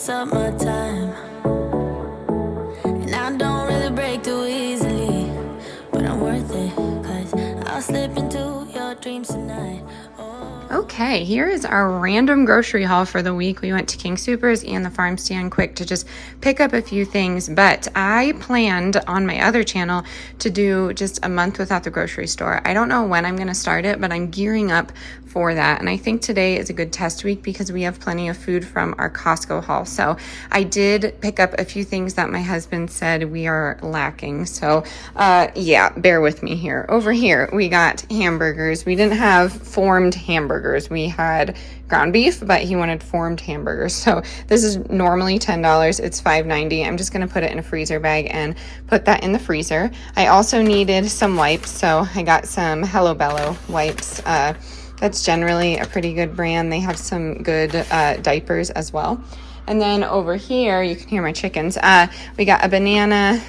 takes up my time, and I don't really break too easily, but I'm worth it, 'cause I'll slip into your dreams tonight. Okay, here is our random grocery haul for the week. We went to King Soopers and the farm stand quick to just pick up a few things, but I planned on my other channel to do just a month without the grocery store. I don't know when I'm going to start it, but I'm gearing up for that, and I think today is a good test week because we have plenty of food from our Costco haul. So I did pick up a few things that my husband said we are lacking. So yeah, bear with me here. Over here, we got hamburgers. We didn't have formed hamburgers. We had ground beef, but he wanted formed hamburgers. So this is normally $10. It's $5.90. I'm just going to put it in a freezer bag and put that in the freezer. I also needed some wipes, so I got some Hello Bello wipes. That's generally a pretty good brand. They have some good diapers as well. And then over here, you can hear my chickens. We got a bananas.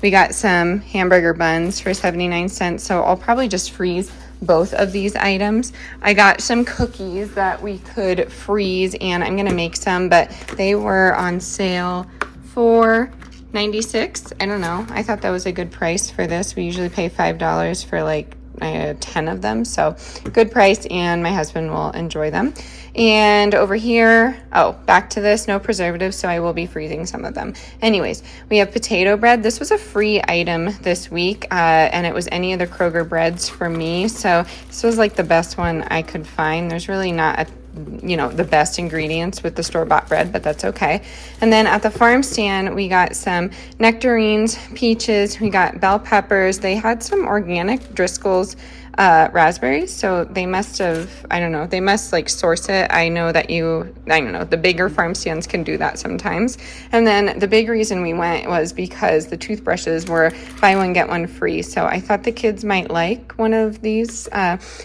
We got some hamburger buns for 79 cents. So I'll probably just freeze both of these items. I got some cookies that we could freeze, and I'm gonna make some, but they were on sale for $96. I don't know. I thought that was a good price for this. We usually pay $5 for like 10 of them, so good price, and my husband will enjoy them. And over here, oh, back to this, no preservatives, so I will be freezing some of them. Anyways, we have potato bread. This was a free item this week, and it was any of the Kroger breads for me, so this was like the best one I could find. There's really not the best ingredients with the store-bought bread, but that's okay. And then at the farm stand, we got some nectarines, peaches, we got bell peppers. They had some organic Driscoll's raspberries, so they must have, I don't know, they must like source it. I know the bigger farm stands can do that sometimes. And then the big reason we went was because the toothbrushes were buy one get one free, so I thought the kids might like one of these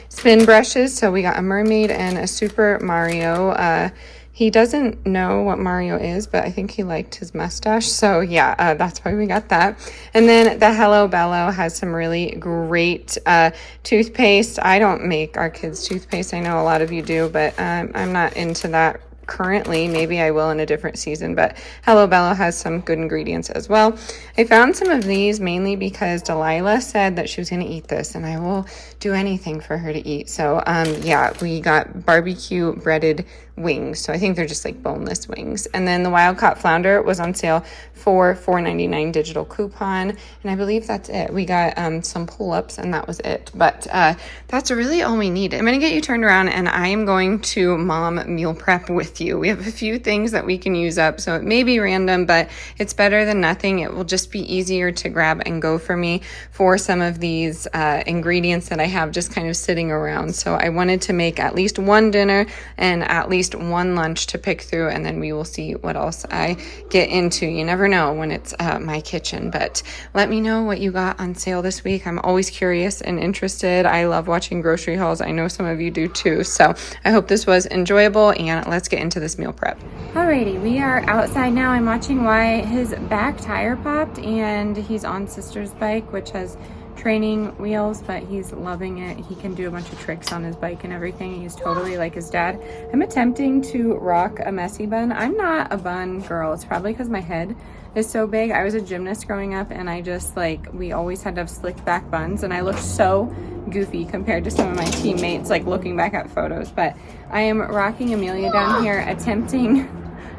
spin brushes, so we got a mermaid and a Super Mario. He doesn't know what Mario is, but I think he liked his mustache. So yeah, that's why we got that. And then the Hello Bello has some really great toothpaste. I don't make our kids toothpaste. I know a lot of you do, but I'm not into that currently. Maybe I will in a different season, but Hello Bello has some good ingredients as well. I found some of these mainly because Delilah said that she was going to eat this, and I will do anything for her to eat. So yeah, we got barbecue breaded wings, so I think they're just like boneless wings. And then the wild caught flounder was on sale for $4.99 digital coupon, and I believe that's it. We got some pull-ups, and that was it, but that's really all we need. I'm gonna get you turned around, and I am going to mom meal prep with you. We have a few things that we can use up, so it may be random, but it's better than nothing. It will just be easier to grab and go for me for some of these ingredients that I have just kind of sitting around. So I wanted to make at least one dinner and at least one lunch to pick through, and then we will see what else I get into. You never know when it's my kitchen, but let me know what you got on sale this week. I'm always curious and interested. I love watching grocery hauls. I know some of you do too, so I hope this was enjoyable, and let's get into this meal prep. Alrighty, we are outside now. I'm watching Wyatt. His back tire popped, and he's on sister's bike, which has training wheels, but he's loving it. He can do a bunch of tricks on his bike and everything. He's totally like his dad. I'm attempting to rock a messy bun. I'm not a bun girl. It's probably because my head is so big. I was a gymnast growing up, and I just we always had to have slicked back buns, and I looked so goofy compared to some of my teammates, like looking back at photos. But I am rocking Amelia down here, attempting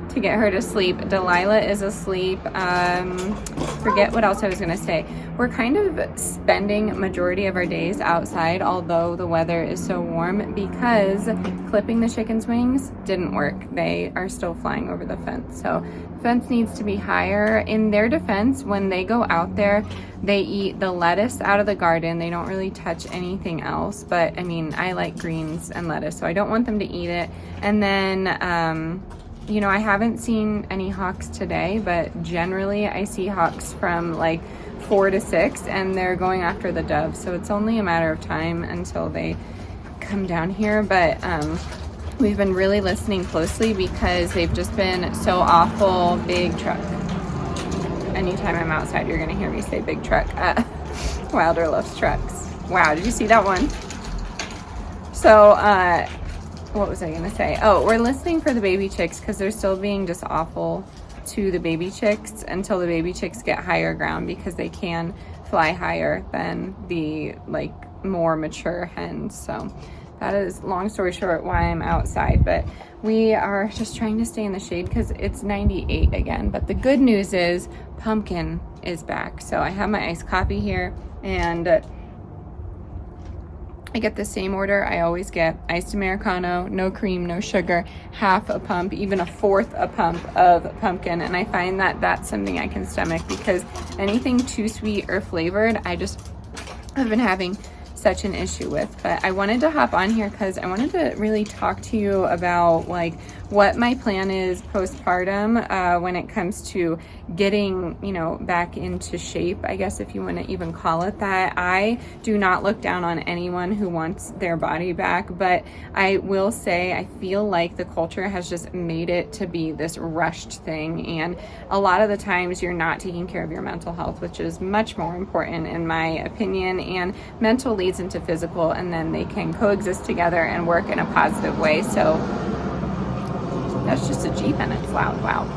to get her to sleep. Delilah is asleep. Forget what else I was gonna say. We're kind of spending majority of our days outside, although the weather is so warm, because clipping the chickens' wings didn't work. They are still flying over the fence. So the fence needs to be higher. In their defense, when they go out there, they eat the lettuce out of the garden. They don't really touch anything else, but I mean, I like greens and lettuce, so I don't want them to eat it. And then I haven't seen any hawks today, but generally I see hawks from like 4 to 6, and they're going after the doves. So it's only a matter of time until they come down here. But we've been really listening closely because they've just been so awful. Big truck. Anytime I'm outside, you're gonna hear me say big truck. Wilder loves trucks. Wow, did you see that one? So what was I gonna say? Oh, we're listening for the baby chicks because they're still being just awful to the baby chicks until the baby chicks get higher ground, because they can fly higher than the like more mature hens. So that is, long story short, why I'm outside. But we are just trying to stay in the shade because it's 98 again. But the good news is Pumpkin is back. So I have my iced coffee here, and I get the same order I always get: iced Americano, no cream, no sugar, half a pump, even a fourth a pump of pumpkin. And I find that that's something I can stomach, because anything too sweet or flavored, I just have been having such an issue with. But I wanted to hop on here because I wanted to really talk to you about like what my plan is postpartum when it comes to getting, you know, back into shape, I guess, if you want to even call it that. I do not look down on anyone who wants their body back, but I will say I feel like the culture has just made it to be this rushed thing, and a lot of the times you're not taking care of your mental health, which is much more important in my opinion. And mental leads into physical, and then they can coexist together and work in a positive way. So that's just a Jeep and it's loud. Wow.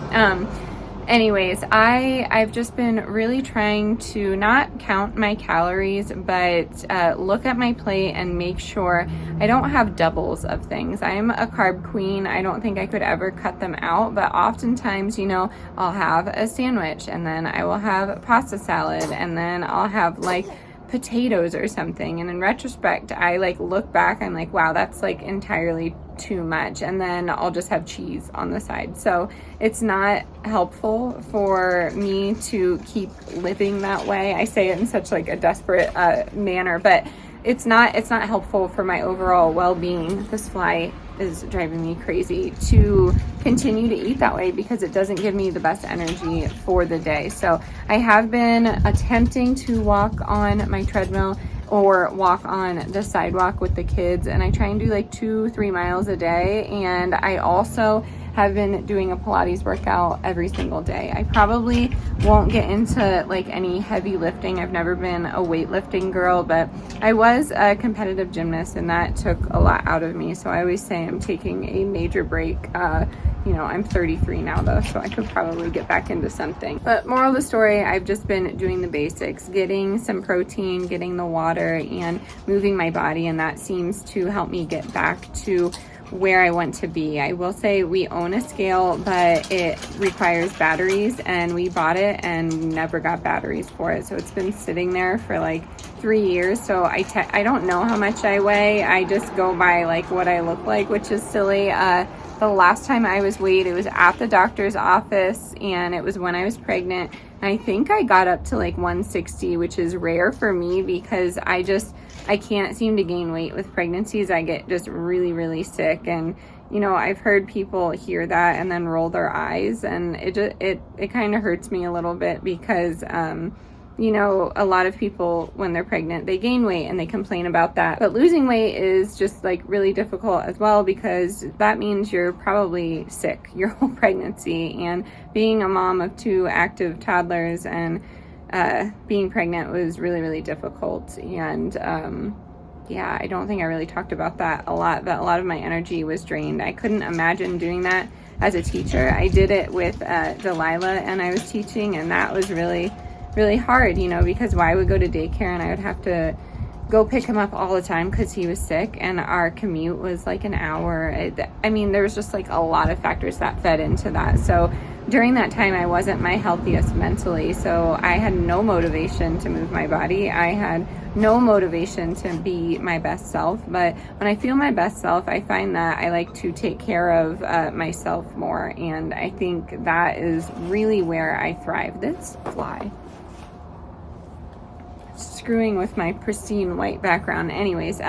Anyways, I've just been really trying to not count my calories, but look at my plate and make sure I don't have doubles of things. I'm a carb queen. I don't think I could ever cut them out, but oftentimes, you know, I'll have a sandwich, and then I will have pasta salad, and then I'll have like potatoes or something. And in retrospect, I like look back, I'm like, wow, that's like entirely too much. And then I'll just have cheese on the side. So it's not helpful for me to keep living that way. I say it in such like a desperate manner, but it's not helpful for my overall well-being. This fly is driving me crazy to continue to eat that way, because it doesn't give me the best energy for the day. So I have been attempting to walk on my treadmill or walk on the sidewalk with the kids, and I try and do like 2-3 miles a day. And I also have been doing a Pilates workout every single day. I probably won't get into like any heavy lifting. I've never been a weightlifting girl, but I was a competitive gymnast, and that took a lot out of me. So I always say I'm taking a major break. You know, I'm 33 now though, so I could probably get back into something. But moral of the story, I've just been doing the basics, getting some protein, getting the water, and moving my body, and that seems to help me get back to where I want to be. I will say we own a scale, but it requires batteries, and we bought it and never got batteries for it. So it's been sitting there for like 3 years. So I don't know how much I weigh. I just go by like what I look like, which is silly. The last time I was weighed, it was at the doctor's office, and it was when I was pregnant. And I think I got up to like 160, which is rare for me, because I can't seem to gain weight with pregnancies. I get just really, really sick. And, you know, I've heard people hear that and then roll their eyes, and it kind of hurts me a little bit, because, you know, a lot of people when they're pregnant, they gain weight and they complain about that. But losing weight is just like really difficult as well, because that means you're probably sick your whole pregnancy. And being a mom of 2 active toddlers and being pregnant was really, really difficult. And yeah, I don't think I really talked about that a lot, but a lot of my energy was drained. I couldn't imagine doing that as a teacher. I did it with Delilah, and I was teaching, and that was really, really hard, you know, because I would go to daycare and I would have to go pick him up all the time because he was sick, and our commute was like an hour. I mean, there was just like a lot of factors that fed into that. So during that time, I wasn't my healthiest mentally, so I had no motivation to move my body. I had no motivation to be my best self. But when I feel my best self, I find that I like to take care of myself more, and I think that is really where I thrive. This fly screwing with my pristine white background. Anyways,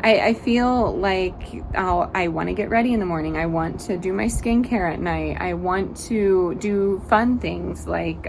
I feel like I want to get ready in the morning. I want to do my skincare at night. I want to do fun things like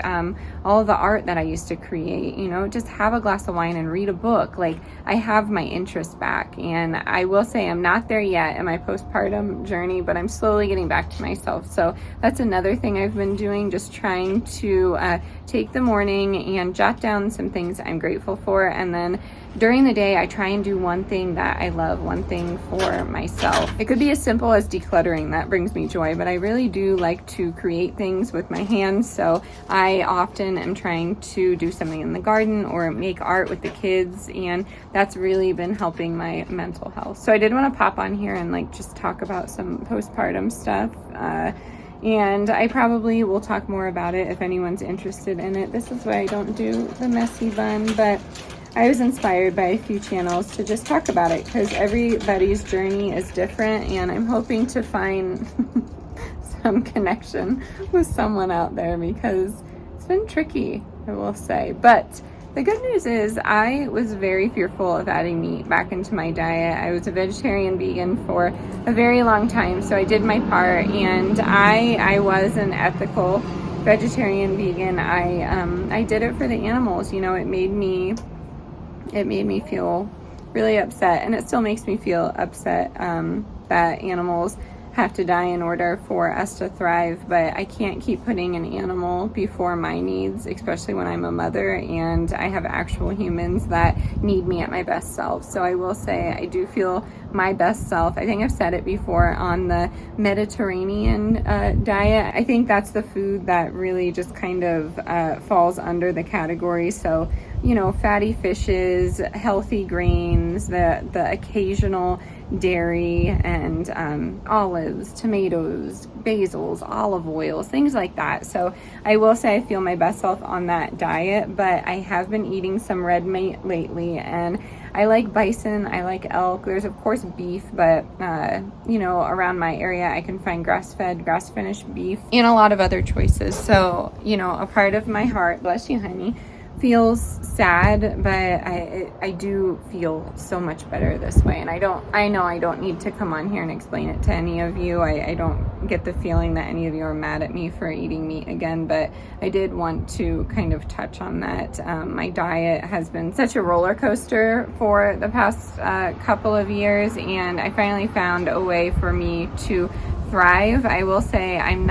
all of the art that I used to create, you know, just have a glass of wine and read a book. Like, I have my interest back, and I will say I'm not there yet in my postpartum journey, but I'm slowly getting back to myself. So that's another thing I've been doing, just trying to take the morning and jot down some things I'm grateful for, and then during the day, I try and do one thing that I love, one thing for myself. It could be as simple as decluttering. That brings me joy, but I really do like to create things with my hands. So I often am trying to do something in the garden or make art with the kids, and that's really been helping my mental health. So I did want to pop on here and like just talk about some postpartum stuff. And I probably will talk more about it if anyone's interested in it. This is why I don't do the messy bun, but I was inspired by a few channels to just talk about it because everybody's journey is different, and I'm hoping to find some connection with someone out there because it's been tricky, I will say. But the good news is I was very fearful of adding meat back into my diet. I was a vegetarian vegan for a very long time, so I did my part, and I was an ethical vegetarian vegan. I did it for the animals. You know, it made me feel really upset, and it still makes me feel upset that animals have to die in order for us to thrive, but I can't keep putting an animal before my needs, especially when I'm a mother and I have actual humans that need me at my best self. So I will say I do feel my best self. I think I've said it before on the Mediterranean diet. I think that's the food that really just kind of falls under the category. So, you know, fatty fishes, healthy grains, the occasional dairy, and olives, tomatoes, basils, olive oils, things like that. So I will say I feel my best self on that diet, but I have been eating some red meat lately, and I like bison, I like elk. There's of course beef, but you know, around my area I can find grass-fed, grass-finished beef and a lot of other choices. So, you know, a part of my heart, bless you honey, feels sad, but I do feel so much better this way. And I know I don't need to come on here and explain it to any of you. I don't get the feeling that any of you are mad at me for eating meat again, but I did want to kind of touch on that. My diet has been such a roller coaster for the past couple of years, and I finally found a way for me to thrive. I will say I'm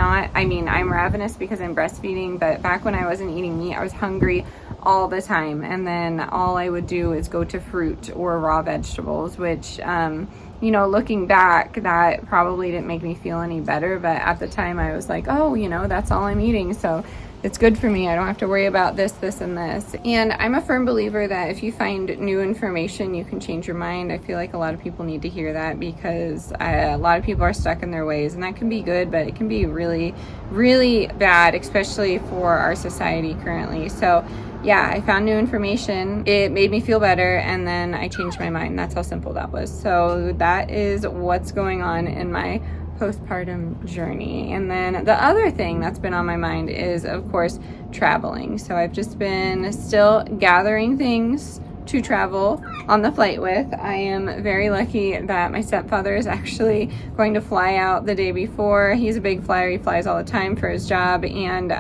ravenous because I'm breastfeeding, but back when I wasn't eating meat, I was hungry all the time, and then all I would do is go to fruit or raw vegetables, which you know, looking back, that probably didn't make me feel any better, but at the time I was like, oh, you know, that's all I'm eating, so it's good for me. I don't have to worry about this, this, and this. And I'm a firm believer that if you find new information, you can change your mind. I feel like a lot of people need to hear that because a lot of people are stuck in their ways, and that can be good, but it can be really, really bad, especially for our society currently. So yeah, I found new information. It made me feel better, and then I changed my mind. That's how simple that was. So that is what's going on in my postpartum journey. And then the other thing that's been on my mind is, of course, traveling. So I've just been still gathering things to travel on the flight with. I am very lucky that my stepfather is actually going to fly out the day before. He's a big flyer. He flies all the time for his job, and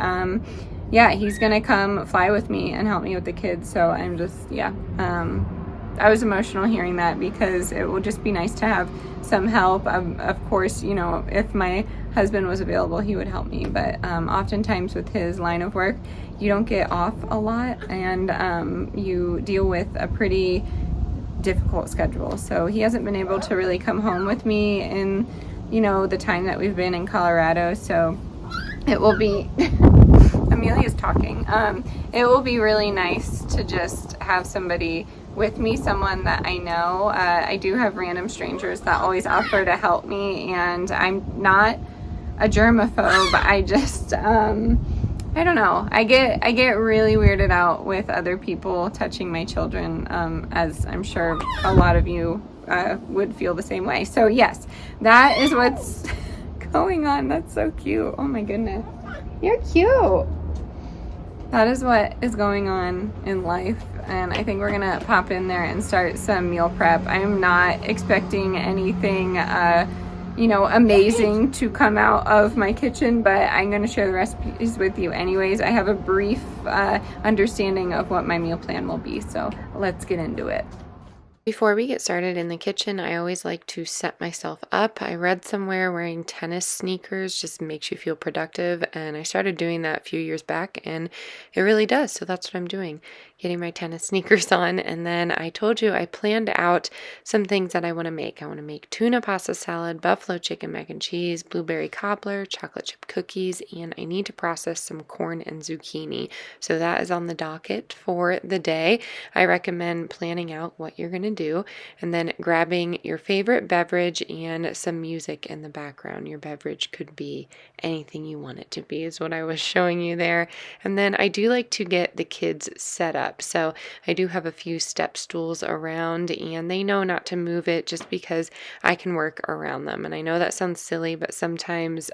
yeah, he's gonna come fly with me and help me with the kids. So I'm just, I was emotional hearing that because it will just be nice to have some help. Of course, you know, if my husband was available, he would help me. But oftentimes with his line of work, you don't get off a lot, and you deal with a pretty difficult schedule. So he hasn't been able to really come home with me in, you know, the time that we've been in Colorado. So it will be... Amelia's talking. It will be really nice to just have somebody with me, someone that I know. I do have random strangers that always offer to help me, and I'm not a germaphobe. I just, I don't know. I get really weirded out with other people touching my children, as I'm sure a lot of you would feel the same way. So yes, that is what's going on. That's so cute. Oh my goodness. You're cute. That is what is going on in life, and I think we're gonna pop in there and start some meal prep. I'm not expecting anything, you know, amazing to come out of my kitchen, but I'm gonna share the recipes with you anyways. I have a brief understanding of what my meal plan will be, so let's get into it. Before we get started in the kitchen, I always like to set myself up. I read somewhere wearing tennis sneakers just makes you feel productive, and I started doing that a few years back, and it really does. So that's what I'm doing, getting my tennis sneakers on. And then I told you I planned out some things that I want to make. I want to make tuna pasta salad, buffalo chicken mac and cheese, blueberry cobbler, chocolate chip cookies, and I need to process some corn and zucchini. So that is on the docket for the day. I recommend planning out what you're going to do and then grabbing your favorite beverage and some music in the background. Your beverage could be anything you want it to be, is what I was showing you there. And then I do like to get the kids set up. So I do have a few step stools around, and they know not to move it just because I can work around them. And I know that sounds silly, but sometimes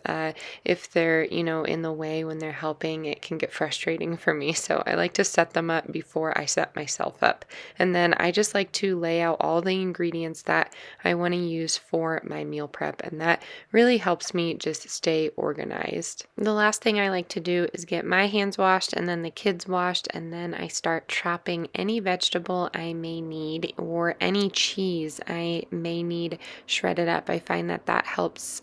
if they're, in the way when they're helping, it can get frustrating for me. So I like to set them up before I set myself up. And then I just like to lay out all the ingredients that I want to use for my meal prep, and that really helps me just stay organized. The last thing I like to do is get my hands washed and then the kids washed, and then I start chopping any vegetable I may need or any cheese I may need shredded up. I find that that helps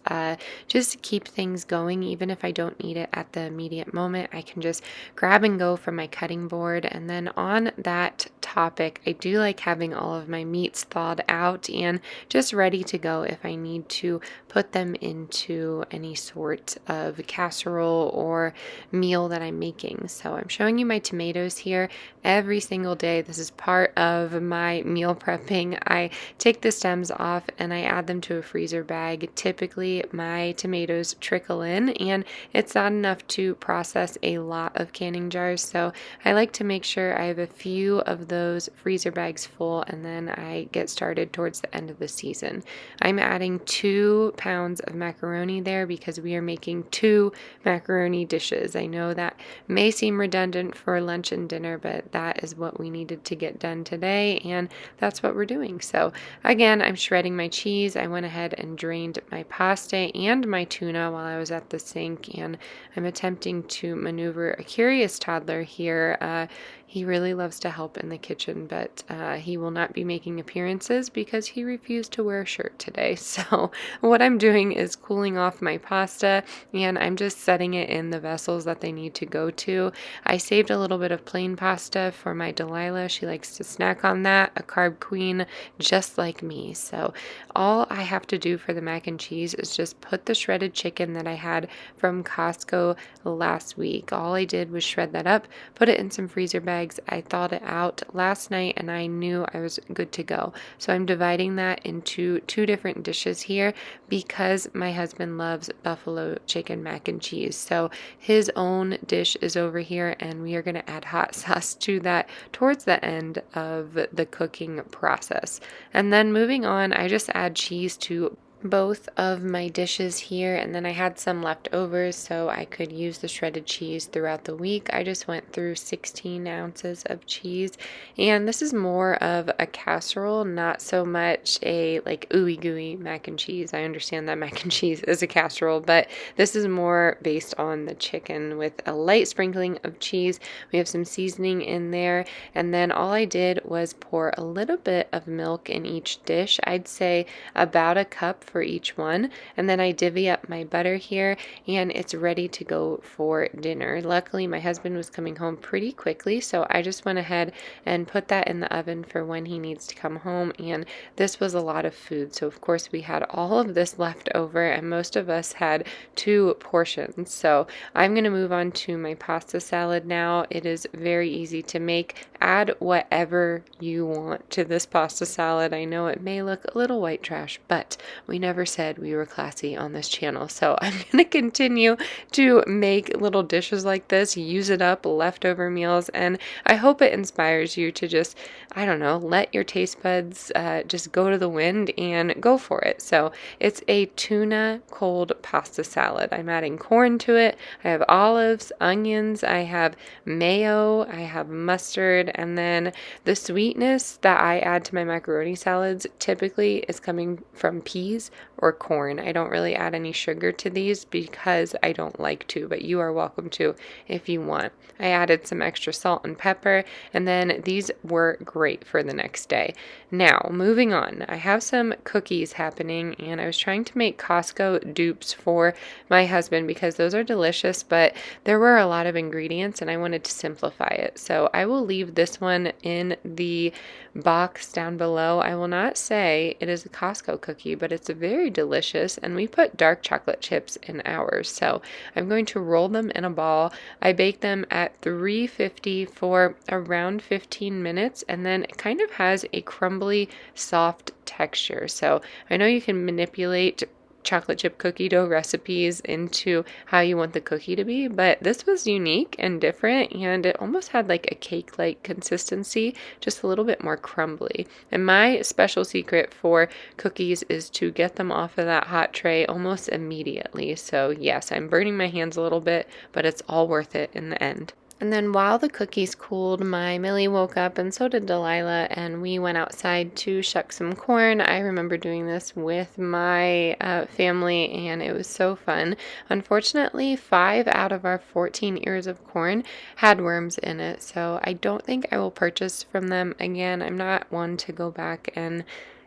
just keep things going. Even if I don't need it at the immediate moment, I can just grab and go from my cutting board. And then on that topic, I do like having all of my meats thawed out and just ready to go if I need to put them into any sort of casserole or meal that I'm making. So I'm showing you my tomatoes here every single day. This is part of my meal prepping. I take the stems off and I add them to a freezer bag. Typically my tomatoes trickle in, and it's not enough to process a lot of canning jars, so I like to make sure I have a few of those freezer bags full, and then I get started towards the end of the season. I'm adding 2 pounds of macaroni there because we are making 2 macaroni dishes. I know that may seem redundant for lunch and dinner, but that is what we needed to get done today, and that's what we're doing. So again, I'm shredding my cheese. I went ahead and drained my pasta and my tuna while I was at the sink, and I'm attempting to maneuver a curious toddler here. He really loves to help in the kitchen, but he will not be making appearances because he refused to wear a shirt today. So what I'm doing is cooling off my pasta, and I'm just setting it in the vessels that they need to go to. I saved a little bit of plain pasta for my Delilah. She likes to snack on that, a carb queen just like me. So all I have to do for the mac and cheese is just put the shredded chicken that I had from Costco last week. All I did was shred that up, put it in some freezer bags. I thawed it out last night and I knew I was good to go. So I'm dividing that into 2 different dishes here because my husband loves buffalo chicken mac and cheese. So his own dish is over here, and we are going to add hot sauce to that towards the end of the cooking process. And then moving on, I just add cheese to both of my dishes here, and then I had some left over so I could use the shredded cheese throughout the week. I just went through 16 ounces of cheese, and this is more of a casserole, not so much a like ooey gooey mac and cheese. I understand that mac and cheese is a casserole, but this is more based on the chicken with a light sprinkling of cheese. We have some seasoning in there, and then all I did was pour a little bit of milk in each dish. I'd say about a cup for each one, and then I divvy up my butter here, and it's ready to go for dinner. Luckily my husband was coming home pretty quickly, so I just went ahead and put that in the oven for when he needs to come home. And this was a lot of food, so of course we had all of this left over, and most of us had 2 portions. So I'm going to move on to my pasta salad now. It is very easy to make. Add whatever you want to this pasta salad. I know it may look a little white trash, but we never said we were classy on this channel. So I'm going to continue to make little dishes like this, use it up, leftover meals, and I hope it inspires you to just, I don't know, let your taste buds just go to the wind and go for it. So it's a tuna cold pasta salad. I'm adding corn to it. I have olives, onions, I have mayo, I have mustard, and then the sweetness that I add to my macaroni salads typically is coming from peas. rice or corn. I don't really add any sugar to these because I don't like to, but you are welcome to if you want. I added some extra salt and pepper, and then these were great for the next day. Now, moving on, I have some cookies happening, and I was trying to make Costco dupes for my husband because those are delicious, but there were a lot of ingredients and I wanted to simplify it. So I will leave this one in the box down below. I will not say it is a Costco cookie, but it's very delicious, and we put dark chocolate chips in ours. So I'm going to roll them in a ball. I bake them at 350 for around 15 minutes, and then it kind of has a crumbly, soft texture. So I know you can manipulate chocolate chip cookie dough recipes into how you want the cookie to be, but this was unique and different, and it almost had like a cake-like consistency, just a little bit more crumbly. And my special secret for cookies is to get them off of that hot tray almost immediately. So yes, I'm burning my hands a little bit, but it's all worth it in the end. And then while the cookies cooled, my Millie woke up and so did Delilah, and we went outside to shuck some corn. I remember doing this with my family, and it was so fun. Unfortunately, 5 out of our 14 ears of corn had worms in it, so I don't think I will purchase from them again. I'm not one to go back and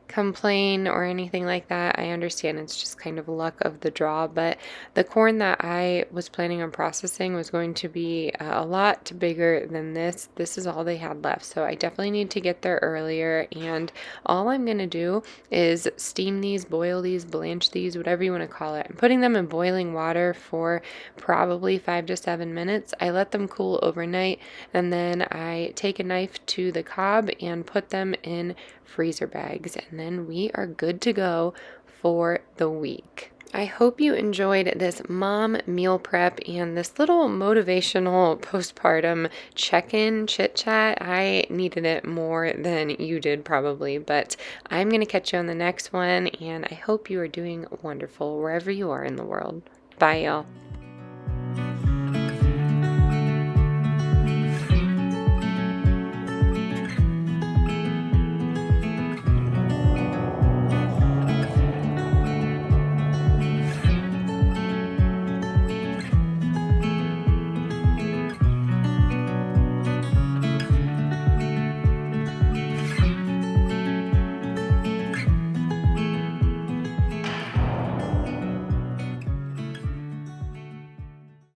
complain or anything like that. I understand it's just kind of luck of the draw, but the corn that I was planning on processing was going to be a lot bigger than this. This is all they had left, so I definitely need to get there earlier, and all I'm going to do is steam these, boil these, blanch these, whatever you want to call it. I'm putting them in boiling water for probably 5 to 7 minutes. I let them cool overnight, and then I take a knife to the cob and put them in freezer bags, and then we are good to go for the week. I hope you enjoyed this mom meal prep and this little motivational postpartum check-in chit-chat. I needed it more than you did probably, but I'm going to catch you on the next one, and I hope you are doing wonderful wherever you are in the world. Bye, y'all.